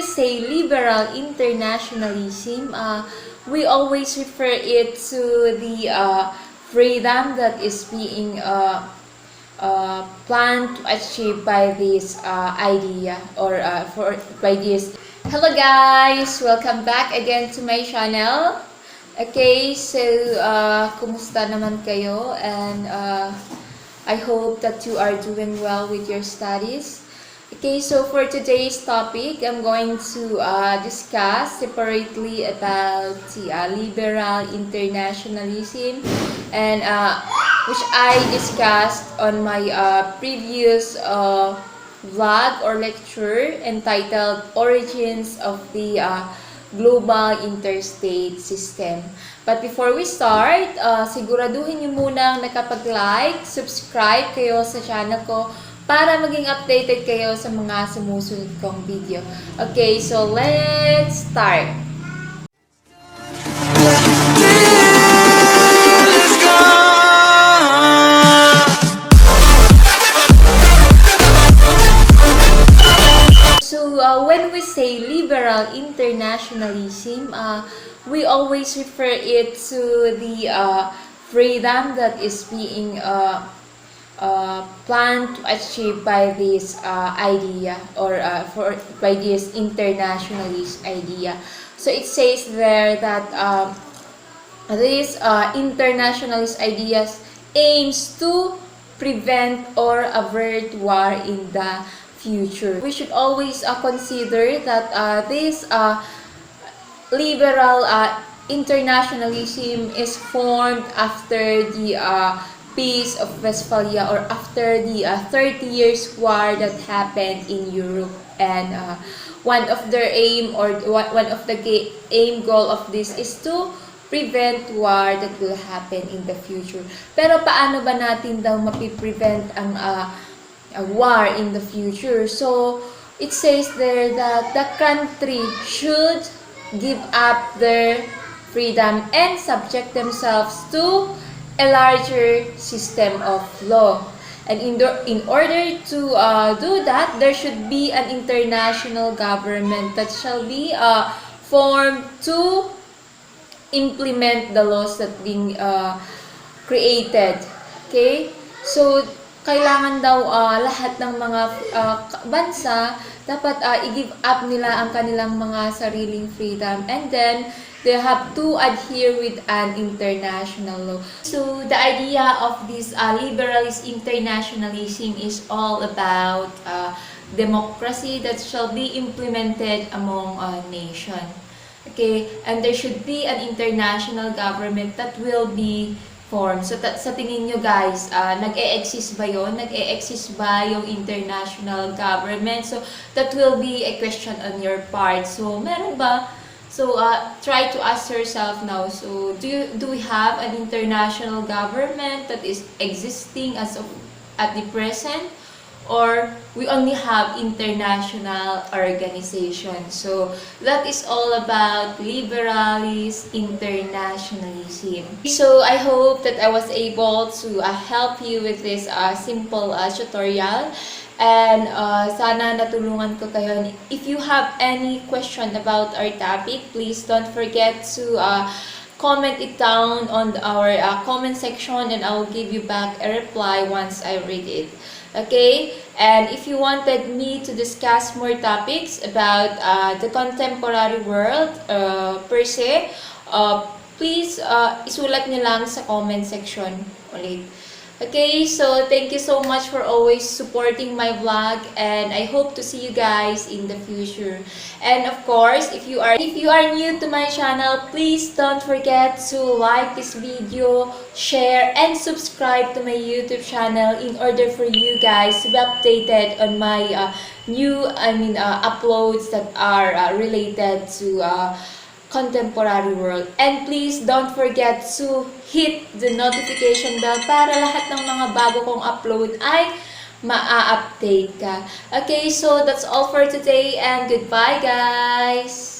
say liberal internationalism, we always refer it to the freedom that is being planned to achieve by this idea or by this. Hello guys! Welcome back again to my channel. Okay, so kumusta naman kayo? And I hope that you are doing well with your studies. Okay, so for today's topic, I'm going to discuss separately about the liberal internationalism and which I discussed on my previous vlog or lecture entitled Origins of the Global Interstate System. But before we start, siguraduhin nyo munang nakapag-like, subscribe kayo sa channel ko para maging updated kayo sa mga sumusunod kong video. Okay, so let's start! So, when we say liberal internationalism, we always refer it to the freedom that is being planned to achieve by this idea or by this internationalist idea. So it says there that this internationalist ideas aims to prevent or avert war in the future. We should always consider that this liberal internationalism is formed after the Peace of Westphalia or after the 30 years war that happened in Europe, and one of their aim or one of the aim goal of this is to prevent war that will happen in the future. Pero paano ba natin daw mapiprevent ang war in the future? So it says there that the country should give up their freedom and subject themselves to a larger system of law. And in order to do that, there should be an international government that shall be formed to implement the laws that being created. Okay? So, kailangan daw lahat ng mga bansa dapat i-give up nila ang kanilang mga sariling freedom, and then they have to adhere with an international law. So the idea of this liberalist internationalism is all about democracy that shall be implemented among nation. Okay, and there should be an international government that will be formed. So sa tingin nyo guys, nag-e-exist ba yun? Nag-e-exist ba yung international government? So that will be a question on your part. So meron ba? So try to ask yourself now. So do we have an international government that is existing as of at the present? Or we only have international organizations? So that is all about liberalist internationalism. So I hope that I was able to help you with this simple tutorial, and sana natulungan ko kayo. If you have any question about our topic, please don't forget to comment it down on our comment section, and I will give you back a reply once I read it. Okay, and if you wanted me to discuss more topics about the contemporary world per se, please isulat nyo lang sa comment section ulit. Okay, so thank you so much for always supporting my vlog, and I hope to see you guys in the future. And of course, if you are new to my channel, please don't forget to like this video, share, and subscribe to my YouTube channel in order for you guys to be updated on my new uploads that are related to contemporary world. And please don't forget to hit the notification bell para lahat ng mga bago kong upload ay ma-update ka. Okay, so that's all for today, and goodbye guys!